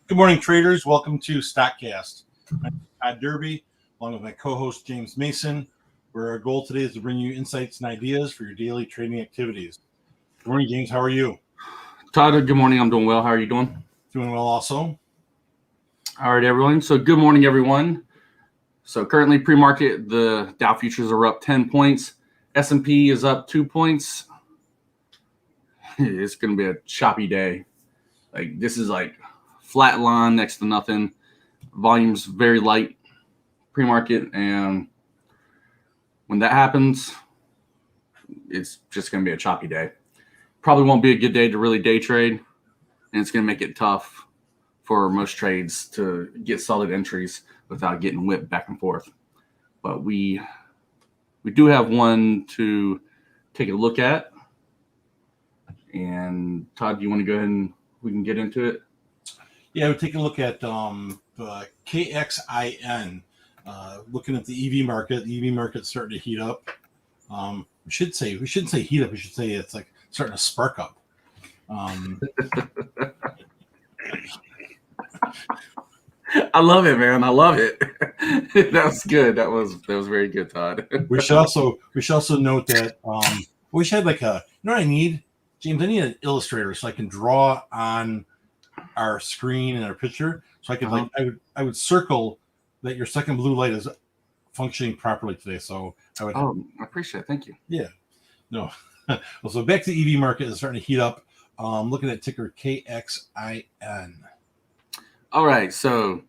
Good morning, traders. Welcome to StockCast. I'm Todd Derby, along with my co-host James Mason, where our goal today is to bring you insights and ideas for your daily trading activities. Good morning, James. How are you? Todd, good morning. I'm doing well. How are you doing? Doing well also. All right, everyone. So good morning, everyone. So currently pre-market, the Dow futures are up 10 points. S&P is up 2 points. It's going to be a choppy day. Like this is like flat line next to nothing. Volume's very light pre-market. And when that happens, it's just going to be a choppy day. Probably won't be a good day to really day trade. And it's going to make it tough for most trades to get solid entries without getting whipped back and forth. But we do have one to take a look at. And Todd, do you want to go ahead and we can get into it? Yeah, we'll take a look at the KXIN. Looking at the EV market. The EV market's starting to heat up. We shouldn't say heat up. We should say it's like starting to spark up. I love it, man. I love it. That was good. That was very good, Todd. We should also note that we should have like a, you know what I need, James? I need an illustrator so I can draw on our screen and our picture. So I could I would circle that your second blue light is functioning properly today. So I would. Oh, I appreciate it. Thank you. Yeah. No. Well, so back to the EV market is starting to heat up. Looking at ticker KXIN. All right, so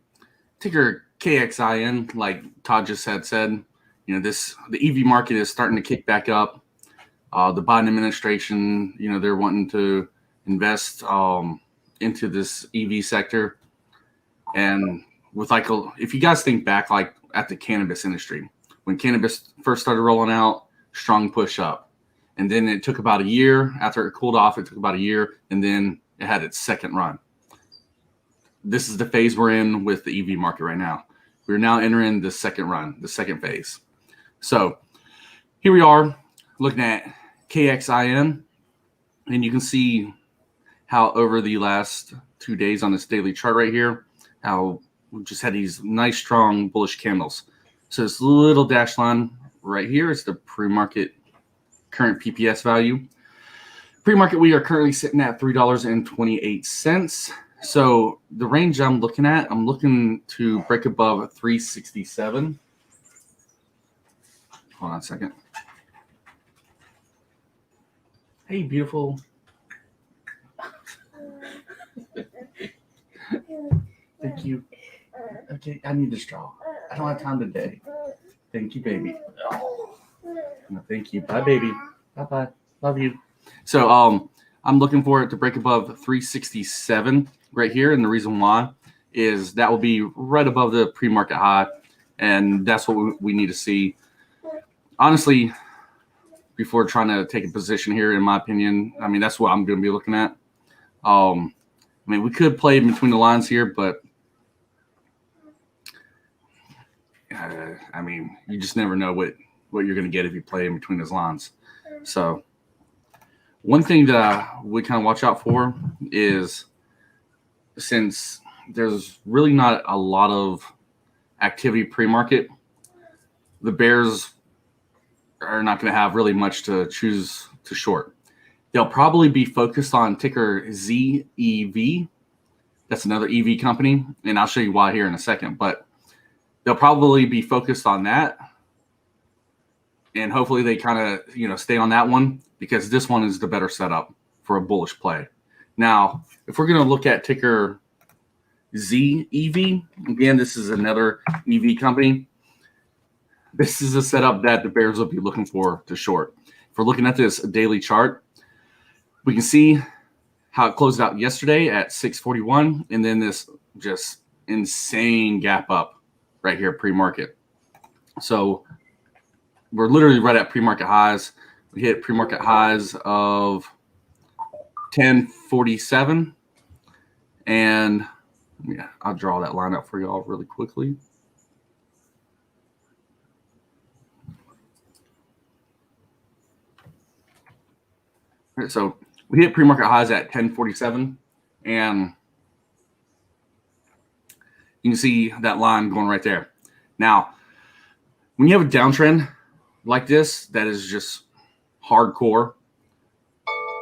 ticker KXIN, like Todd just said, you know, the EV market is starting to kick back up. The Biden administration, you know, they're wanting to invest into this EV sector, and with like if you guys think back, like at the cannabis industry, when cannabis first started rolling out, strong push up, and then it took about a year after it cooled off. It took about a year, and then it had its second run. This is the phase we're in with the EV market right now. We're now entering the second run, the second phase. So here we are looking at KXIN, and you can see how over the last 2 days on this daily chart right here, how we just had these nice, strong, bullish candles. So this little dash line right here is the pre-market current PPS value. Pre-market, we are currently sitting at $3.28. So the range I'm looking to break above 367. Hold on a second. Hey, beautiful. Thank you. Okay, I need the straw. I don't have time today. Thank you, baby. No, thank you. Bye, baby. Bye-bye. Love you. So I'm looking for it to break above 367 right here. And the reason why is that will be right above the pre-market high. And that's what we need to see. Honestly, before trying to take a position here, in my opinion, I mean, that's what I'm going to be looking at. I mean, we could play between the lines here, but I mean, you just never know what you're going to get if you play in between those lines. So one thing that I would kind of watch out for is, since there's really not a lot of activity pre-market, the bears are not going to have really much to choose to short. They'll probably be focused on ticker ZEV. That's another EV company, and I'll show you why here in a second. But they'll probably be focused on that, and hopefully they kind of, you know, stay on that one, because this one is the better setup for a bullish play. Now, if we're going to look at ticker ZEV, again, this is another EV company. This is a setup that the bears will be looking for to short. If we're looking at this daily chart, we can see how it closed out yesterday at 641, and then this just insane gap up right here pre-market. So we're literally right at pre-market highs. We hit pre-market highs of 1047, and yeah, I'll draw that line up for y'all really quickly. So we hit pre-market highs at 1047, and You can see that line going right there. Now, when you have a downtrend like this, that is just hardcore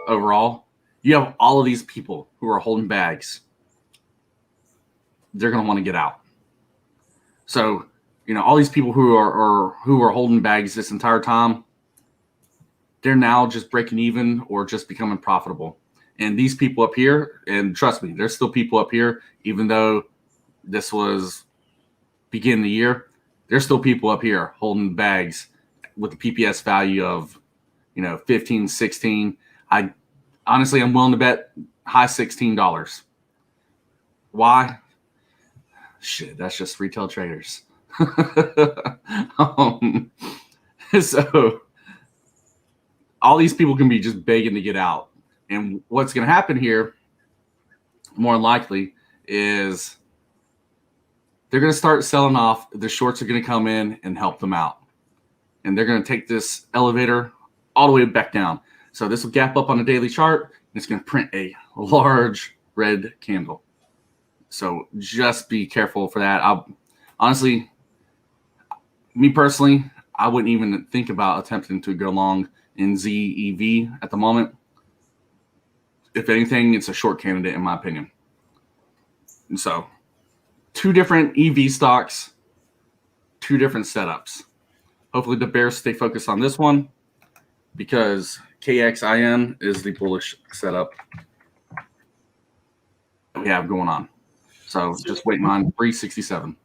overall, you have all of these people who are holding bags. They're going to want to get out. So, all these people who are holding bags this entire time, they're now just breaking even or just becoming profitable. And these people up here, and trust me, there's still people up here, even though this was beginning of the year, there's still people up here holding bags with the PPS value of, 15, 16. I'm willing to bet high $16. Why? Shit, that's just retail traders. So all these people can be just begging to get out. And what's going to happen here, more than likely, is they're going to start selling off. The shorts are going to come in and help them out. And they're going to take this elevator all the way back down. So this will gap up on a daily chart, and it's going to print a large red candle. So just be careful for that. Honestly, me personally, I wouldn't even think about attempting to go long in ZEV at the moment. If anything, it's a short candidate in my opinion. And so, two different EV stocks, two different setups. Hopefully the bears stay focused on this one because KXIN is the bullish setup that we have going on. So just waiting on 367.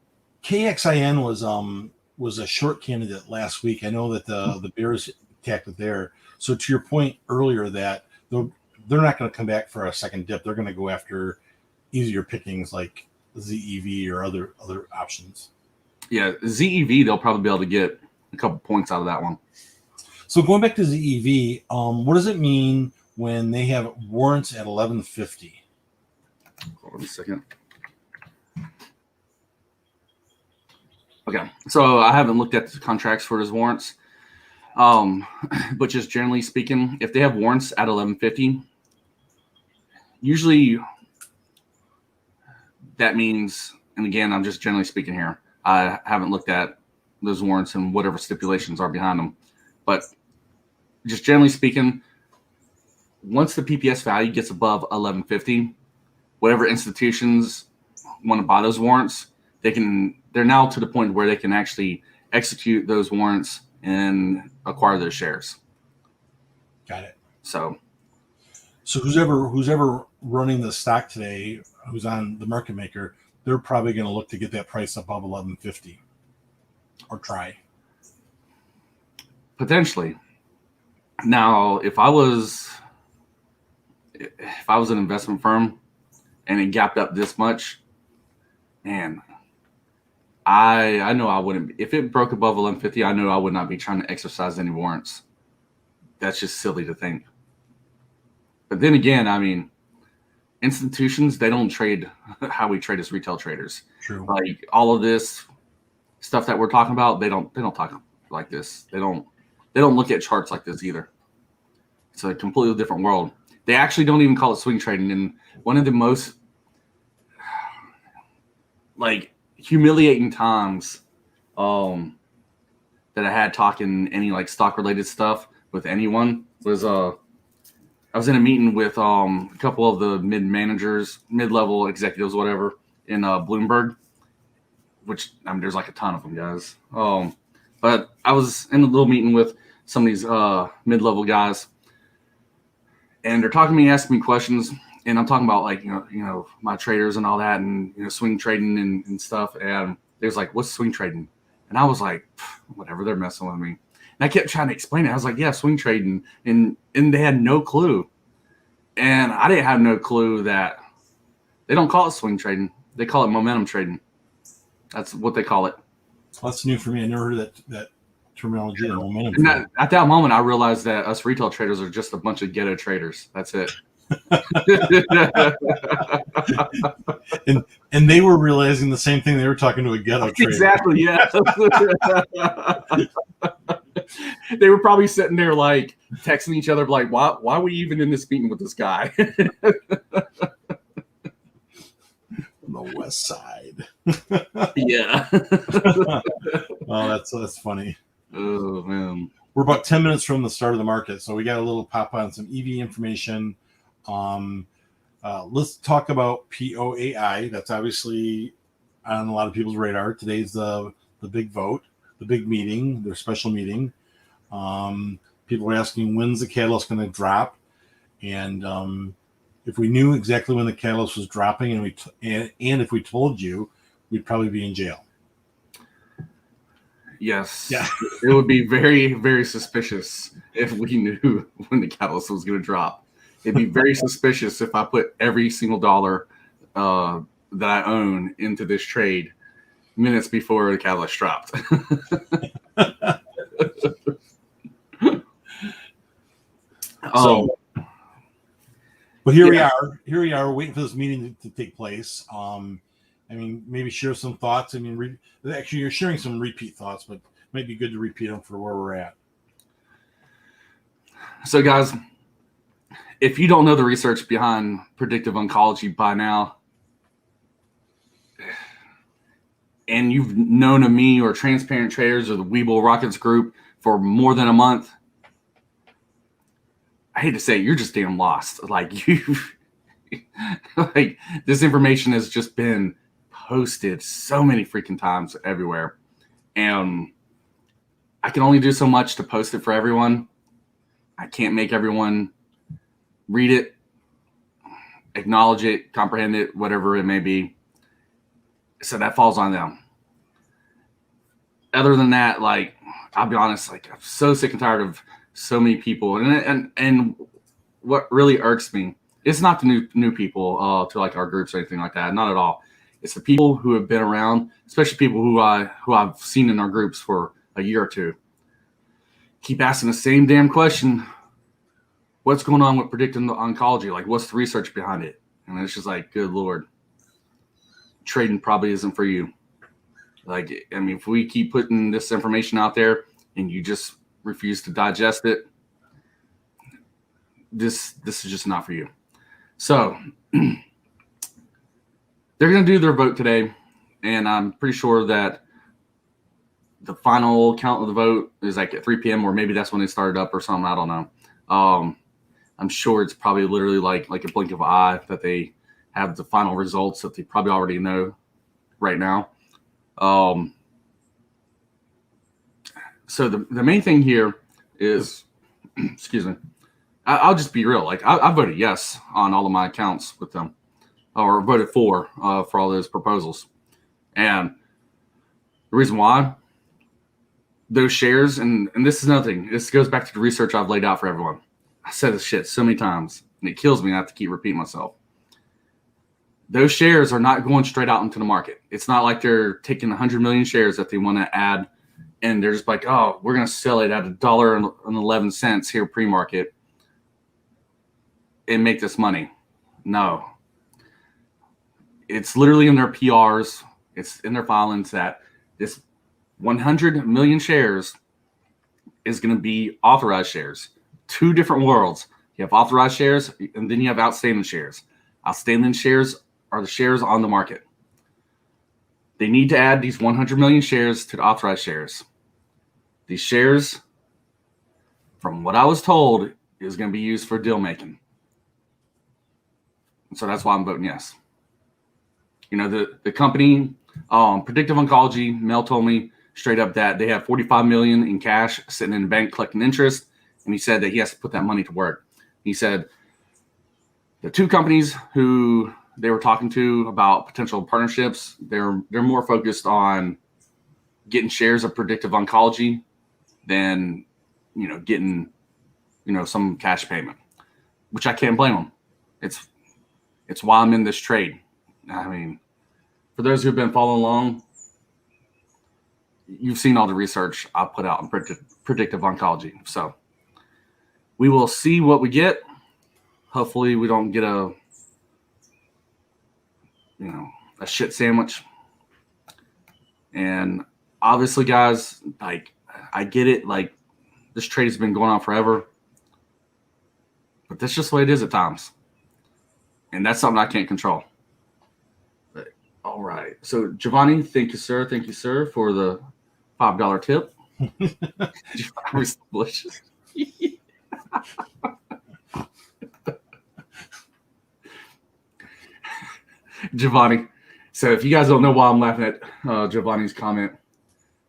KXIN was a short candidate last week. I know that the bears attacked it there. So to your point earlier that they're not going to come back for a second dip. They're going to go after easier pickings like ZEV or other options. Yeah, ZEV, they'll probably be able to get a couple points out of that one. So going back to ZEV, what does it mean when they have warrants at 1150? Hold on a second. Okay, so I haven't looked at the contracts for those warrants. But just generally speaking, if they have warrants at 1150, usually that means, and again, I'm just generally speaking here, I haven't looked at those warrants and whatever stipulations are behind them. But just generally speaking, once the PPS value gets above 1150, whatever institutions want to buy those warrants, they're now to the point where they can actually execute those warrants and acquire those shares. Got it. So who's ever running the stock today, who's on the market maker, they're probably going to look to get that price above 1150 or try. Potentially. Now, if I was an investment firm and it gapped up this much, man, I know I wouldn't. If it broke above 1150, I know I would not be trying to exercise any warrants. That's just silly to think. But then again, I mean, institutions, they don't trade how we trade as retail traders. True. Like all of this stuff that we're talking about, they don't talk like this. They don't look at charts like this either. It's a completely different world. They actually don't even call it swing trading. And one of the most humiliating times that I had talking any stock related stuff with anyone was I was in a meeting with a couple of the mid-level executives, whatever, in Bloomberg, which there's a ton of them, guys. But I was in a little meeting with some of these mid-level guys, and they're talking to me, asking me questions. And I'm talking about my traders and all that, and swing trading and stuff. And they was like, "What's swing trading?" And I was like, "Whatever, they're messing with me." And I kept trying to explain it. I was like, "Yeah, swing trading," and they had no clue. And I didn't have no clue that they don't call it swing trading; they call it momentum trading. That's what they call it. Well, that's new for me. I never heard that terminology. Momentum. And at that moment, I realized that us retail traders are just a bunch of ghetto traders. That's it. and they were realizing the same thing. They were talking to a ghetto trader. Exactly, yeah. They were probably sitting there texting each other why are we even in this meeting with this guy? the west side. Yeah. Oh, that's funny. Oh man. We're about 10 minutes from the start of the market, so we got a little pop on some EV information. Let's talk about POAI. That's obviously on a lot of people's radar. Today's the big vote, the big meeting, their special meeting. People are asking when's the catalyst going to drop, and if we knew exactly when the catalyst was dropping, and if we told you, we'd probably be in jail. Yes. Yeah. It would be very, very suspicious if we knew when the catalyst was going to drop. It'd be very suspicious if I put every single dollar that I own into this trade minutes before the catalyst dropped. But here we are. Here we are waiting for this meeting to take place. I mean, maybe share some thoughts. I mean, actually, you're sharing some repeat thoughts, but it might be good to repeat them for where we're at. So, guys, if you don't know the research behind predictive oncology by now, and you've known of me or Transparent Traders or the Weeble Rockets group for more than a month, I hate to say it, you're just damn lost. Like like this information has just been posted so many freaking times everywhere, and I can only do so much to post it for everyone. I can't make everyone read it, acknowledge it, comprehend it, whatever it may be. So that falls on them. Other than that, like, I'll be honest, like, I'm so sick and tired of so many people. And what really irks me, it's not the new people to like our groups or anything like that. Not at all. It's the people who have been around, especially people who I've seen in our groups for a year or two. Keep asking the same damn question. What's going on with predicting the oncology? Like, what's the research behind it? And it's just like, good Lord, trading probably isn't for you. Like, I mean, if we keep putting this information out there and you just refuse to digest it, this is just not for you. So they're going to do their vote today, and I'm pretty sure that the final count of the vote is like at 3 p.m. or maybe that's when they started up or something. I don't know. I'm sure it's probably literally like a blink of an eye that they have the final results that they probably already know right now. So the main thing here is, excuse me, I'll just be real. Like, I voted yes on all of my accounts with them, or voted for all those proposals. And the reason why, those shares, and this is another thing, this goes back to the research I've laid out for everyone. I said this shit so many times, and it kills me not to keep repeating myself. Those shares are not going straight out into the market. It's not like they're taking 100 million shares that they want to add, and they're just like, oh, we're going to sell it at $1.11 here pre-market and make this money. No. It's literally in their PRs. It's in their filings that this 100 million shares is going to be authorized shares. Two different worlds. You have authorized shares, and then you have outstanding shares. Outstanding shares are the shares on the market. They need to add these 100 million shares to the authorized shares. These shares, from what I was told, is going to be used for deal making. And so that's why I'm voting yes. You know, the company, Predictive Oncology, Mel told me straight up that they have $45 million in cash sitting in the bank collecting interest. And he said that he has to put that money to work. He said the two companies who they were talking to about potential partnerships, they're more focused on getting shares of Predictive Oncology than, you know, getting, you know, some cash payment, which I can't blame them. It's why I'm in this trade. I mean, for those who've been following along, you've seen all the research I put out on Predictive Oncology. So we will see what we get. Hopefully we don't get a shit sandwich. And obviously, guys, like, I get it. Like, this trade has been going on forever, but that's just the way it is at times. And that's something I can't control. But All right. So Giovanni, thank you, sir. Thank you, sir, for the $5 tip. I was delicious. Giovanni. So if you guys don't know why I'm laughing at Giovanni's comment,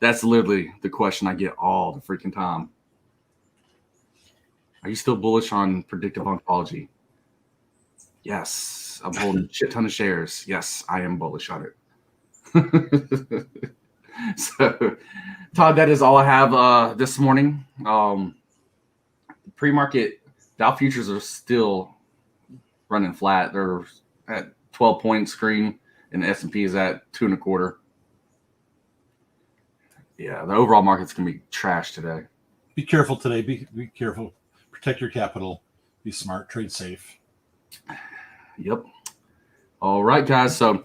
that's literally the question I get all the freaking time. Are you still bullish on predictive oncology? Yes. I'm holding a shit ton of shares. Yes, I am bullish on it. So, Todd, that is all I have this morning. Pre-market Dow futures are still running flat. They're at 12-point screen, and the S&P is at 2.25. Yeah, the overall market's gonna be trash today. Be careful today. Be careful. Protect your capital. Be smart. Trade safe. Yep. All right, guys. So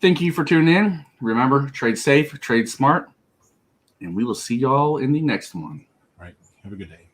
thank you for tuning in. Remember, trade safe, trade smart, and we will see y'all in the next one. All right. Have a good day.